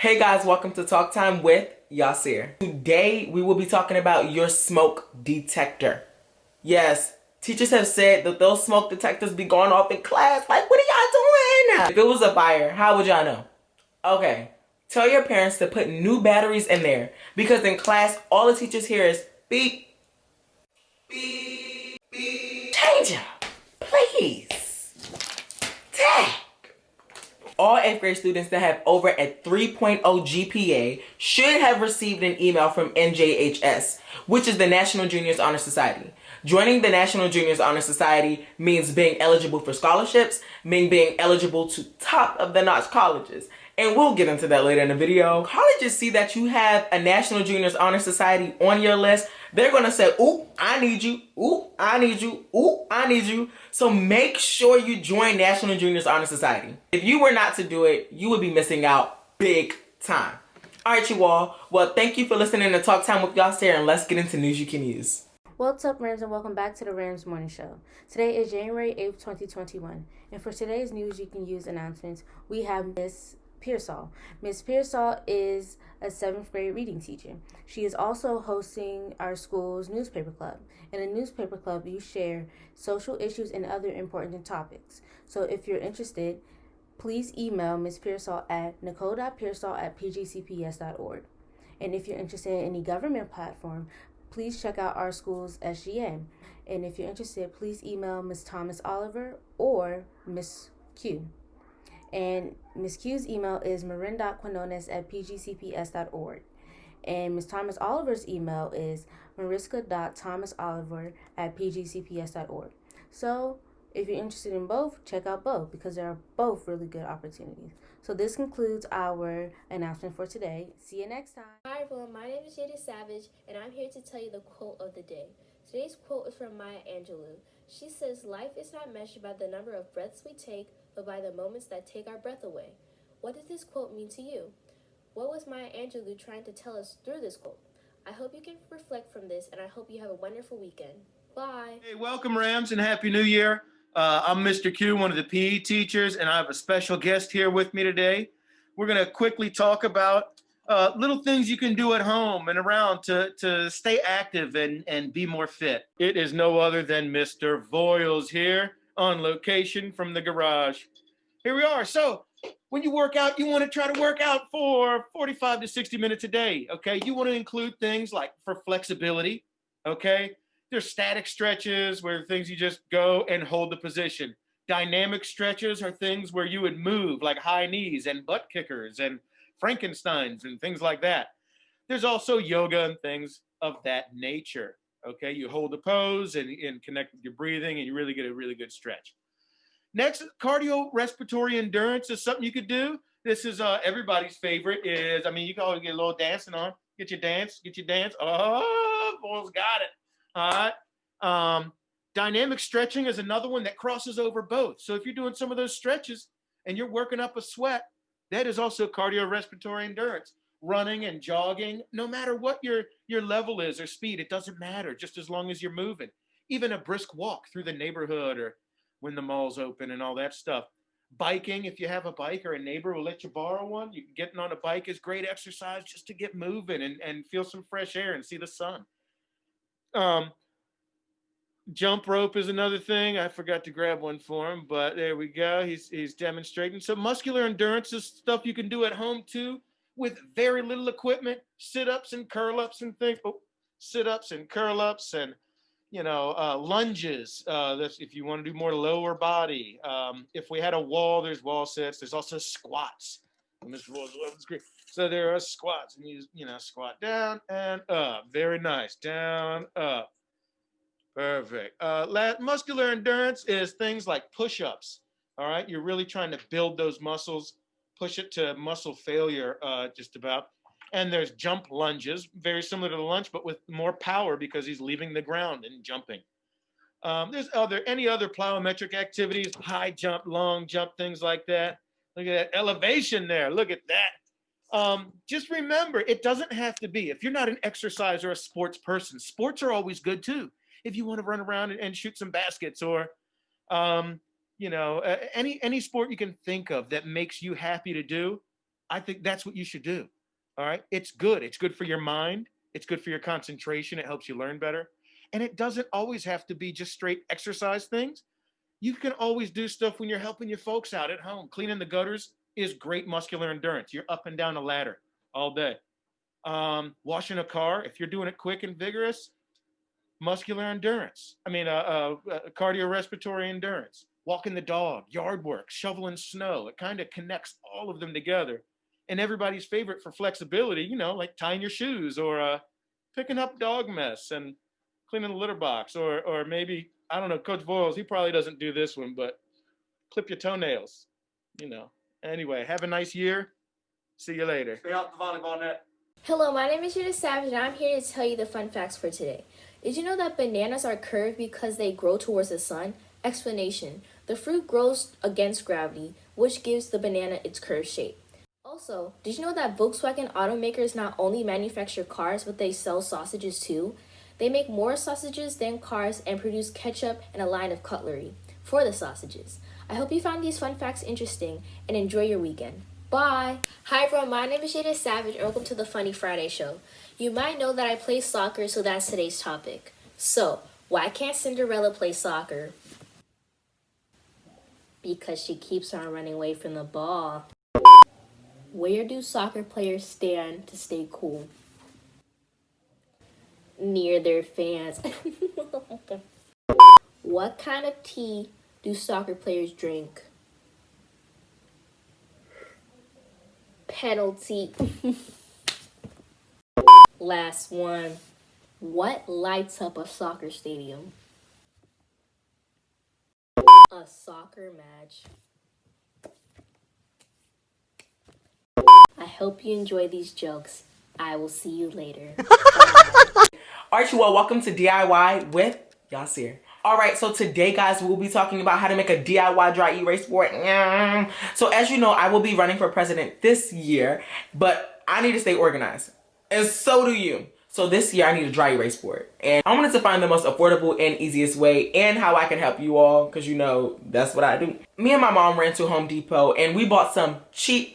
Hey guys, welcome to Talk Time with Yasir. Today we will be talking about your smoke detector. Yes, teachers have said that those smoke detectors be going off in class. Like, what are y'all doing? If it was a fire, how would y'all know? Okay, tell your parents to put new batteries in there because in class all the teachers hear is beep, beep, beep. Change up, please. Dang. All 8th grade students that have over a 3.0 GPA should have received an email from NJHS, which is the National Juniors Honor Society. Joining the National Juniors Honor Society means being eligible for scholarships, meaning being eligible to top of the notch colleges. And we'll get into that later in the video. Colleges see that you have a National Juniors Honor Society on your list. They're gonna say, ooh, I need you. Ooh, I need you. Ooh, I need you. So make sure you join National Juniors Honor Society. If you were not to do it, you would be missing out big time. All right, you all. Well, thank you for listening to Talk Time with Yasir, and let's get into news you can use. What's up, Rams, and welcome back to the Rams Morning Show. Today is January 8th, 2021, and for today's news you can use announcements, we have Ms. Pearsall. Ms. Pearsall is a 7th grade reading teacher. She is also hosting our school's newspaper club. In a newspaper club, you share social issues and other important topics. So if you're interested, please email Ms. Pearsall at nicole.pearsall@pgcps.org. And if you're interested in any government platform, please check out our school's SGA. And if you're interested, please email Ms.Thomas Oliver or Ms.Q. And Ms.Q's email is maureen.quinones@pgcps.org. And Ms. Thomas Oliver's email is markesa.thomasoliver@pgcps.org. So if you're interested in both, check out both because they are both really good opportunities. So this concludes our announcement for today. See you next time. Hi everyone, my name is Jada Savage and I'm here to tell you the quote of the day. Today's quote is from Maya Angelou. She says, "Life is not measured by the number of breaths we take, but by the moments that take our breath away." What does this quote mean to you? What was Maya Angelou trying to tell us through this quote? I hope you can reflect from this, and I hope you have a wonderful weekend. Bye. Hey, welcome Rams and Happy New Year. I'm Mr. Q, one of the PE teachers, and I have a special guest here with me today. We're going to quickly talk about little things you can do at home and around to stay active and be more fit. It is no other than Mr. Voiles here on location from the garage. Here we are. So when you work out, you want to try to work out for 45 to 60 minutes a day, okay? You want to include things like for flexibility, okay? There's static stretches where things you just go and hold the position. Dynamic stretches are things where you would move, like high knees and butt kickers and Frankensteins and things like that. There's also yoga and things of that nature, okay? You hold the pose and connect with your breathing and you really get a really good stretch. Next, cardio-respiratory endurance is something you could do. This is everybody's favorite is, you can always get a little dancing on. Get your dance. Oh, boys got it. All right. Dynamic stretching is another one that crosses over both. So if you're doing some of those stretches and you're working up a sweat, that is also cardiorespiratory endurance. Running and jogging, no matter what your level is or speed, it doesn't matter, just as long as you're moving. Even a brisk walk through the neighborhood or when the mall's open and all that stuff. Biking, if you have a bike or a neighbor will let you borrow one, getting on a bike is great exercise just to get moving and feel some fresh air and see the sun. Jump rope is another thing. I forgot to grab one for him, but there we go. He's demonstrating. So muscular endurance is stuff you can do at home too with very little equipment, sit-ups and curl-ups and things. Sit-ups and curl-ups and lunges. That's if you want to do more lower body. If we had a wall, there's wall sits. There's also squats. So there are squats, and you squat down and up. Very nice. Down, up. Perfect. Muscular endurance is things like push-ups. All right, you're really trying to build those muscles, push it to muscle failure, just about. And there's jump lunges, very similar to the lunge, but with more power because he's leaving the ground and jumping. There's any other plyometric activities, high jump, long jump, things like that. Look at that elevation there. Look at that. Just remember, it doesn't have to be. If you're not an exercise or a sports person, sports are always good too. If you want to run around and shoot some baskets or, any sport you can think of that makes you happy to do, I think that's what you should do. All right. It's good. It's good for your mind. It's good for your concentration. It helps you learn better. And it doesn't always have to be just straight exercise things. You can always do stuff when you're helping your folks out at home. Cleaning the gutters is great muscular endurance. You're up and down a ladder all day. Washing a car, if you're doing it quick and vigorous, muscular endurance. Cardiorespiratory endurance. Walking the dog, yard work, shoveling snow. It kind of connects all of them together. And everybody's favorite for flexibility, like tying your shoes or picking up dog mess and cleaning the litter box, or maybe, I don't know, Coach Voiles, he probably doesn't do this one, but clip your toenails, Anyway, have a nice year. See you later. Stay off the volleyball net. Hello, my name is Ms. Savage, and I'm here to tell you the fun facts for today. Did you know that bananas are curved because they grow towards the sun? Explanation: the fruit grows against gravity, which gives the banana its curved shape. Also, did you know that Volkswagen automakers not only manufacture cars, but they sell sausages too? They make more sausages than cars and produce ketchup and a line of cutlery for the sausages. I hope you found these fun facts interesting and enjoy your weekend. Bye! Hi everyone, my name is Ms. Savage and welcome to the Funny Friday Show. You might know that I play soccer, so that's today's topic. So, why can't Cinderella play soccer? Because she keeps on running away from the ball. Where do soccer players stand to stay cool? Near their fans. What kind of tea do soccer players drink? Penalty. Last one. What lights up a soccer stadium? A soccer match. I hope you enjoy these jokes. I will see you later. Alright, you all, welcome to DIY with Yasir. Alright, so today, guys, we'll be talking about how to make a DIY dry erase board. So as you know, I will be running for president this year, but I need to stay organized. And so do you. So this year, I need a dry erase board. And I wanted to find the most affordable and easiest way and how I can help you all, because that's what I do. Me and my mom ran to Home Depot and we bought some cheap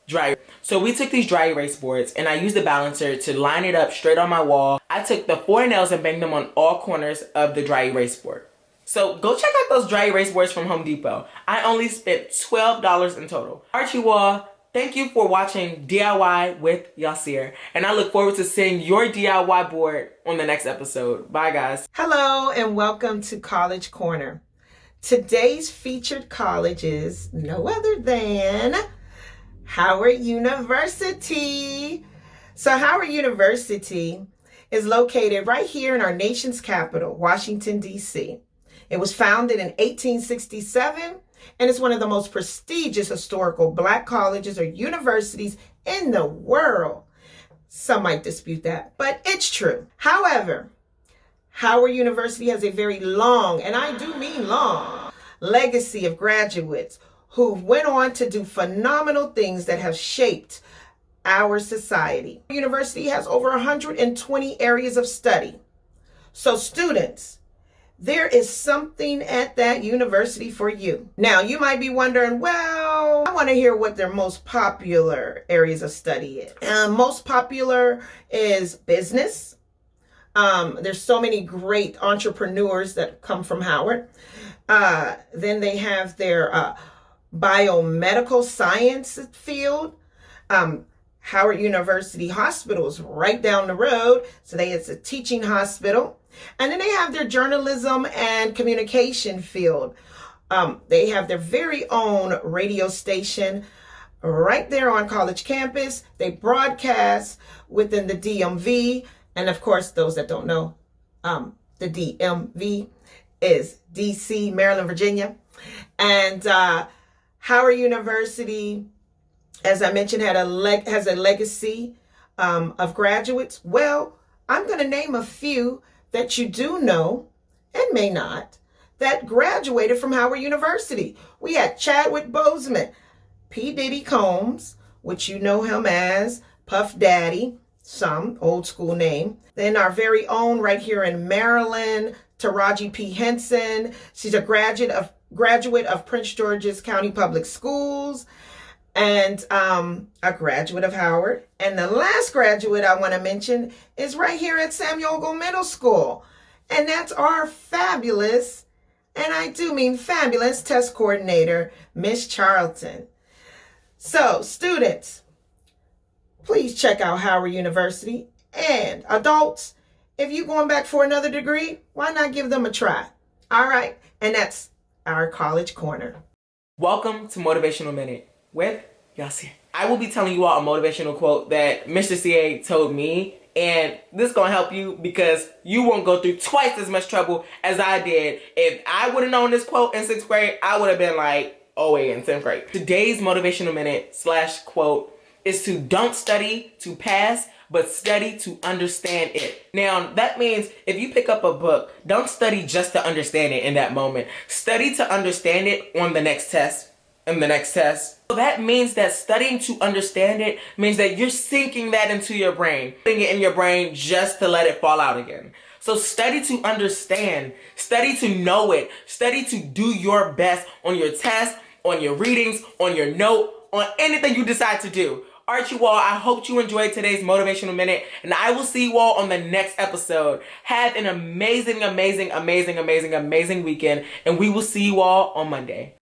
dry. So we took these dry erase boards and I used the balancer to line it up straight on my wall. I took the 4 nails and banged them on all corners of the dry erase board. So go check out those dry erase boards from Home Depot. I only spent $12 in total. Alright, you all, thank you for watching DIY with Yasir. And I look forward to seeing your DIY board on the next episode. Bye, guys. Hello and welcome to College Corner. Today's featured college is no other than Howard University. So Howard University is located right here in our nation's capital, Washington, D.C. It was founded in 1867 and it's one of the most prestigious historical Black colleges or universities in the world. Some might dispute that, but it's true. However, Howard University has a very long, and I do mean long, legacy of graduates who went on to do phenomenal things that have shaped our society. The university has over 120 areas of study. So students, there is something at that university for you. Now, you might be wondering, well, I want to hear what their most popular areas of study is. Most popular is business. There's so many great entrepreneurs that come from Howard. Then they have their biomedical science field. Howard University Hospital is right down the road. So it's a teaching hospital. And then they have their journalism and communication field. They have their very own radio station right there on college campus. They broadcast within the DMV. And of course, those that don't know, the DMV is DC, Maryland, Virginia. And Howard University, as I mentioned, has a legacy of graduates. Well, I'm going to name a few that you do know and may not that graduated from Howard University. We had Chadwick Boseman, P. Diddy Combs, which you know him as Puff Daddy, some old school name. Then our very own right here in Maryland, Taraji P. Henson. She's a graduate graduate of Prince George's County Public Schools, and a graduate of Howard. And the last graduate I want to mention is right here at Samuel Ogle Middle School. And that's our fabulous, and I do mean fabulous, test coordinator, Miss Charlton. So, students, please check out Howard University. And adults, if you're going back for another degree, why not give them a try? All right. And that's our College Corner. Welcome to Motivational Minute with Yasir. I will be telling you all a motivational quote that Mr. CA told me, and this is going to help you because you won't go through twice as much trouble as I did. If I would have known this quote in 6th grade, I would have been like, oh wait, in 10th grade. Today's motivational minute / quote is to don't study to pass, but study to understand it. Now, that means if you pick up a book, don't study just to understand it in that moment. Study to understand it on the next test and the next test. So that means that studying to understand it means that you're sinking that into your brain, putting it in your brain just to let it fall out again. So study to understand, study to know it, study to do your best on your test, on your readings, on your note, on anything you decide to do. All right, you all, I hope you enjoyed today's Motivational Minute, and I will see you all on the next episode. Have an amazing, amazing, amazing, amazing, amazing weekend, and we will see you all on Monday.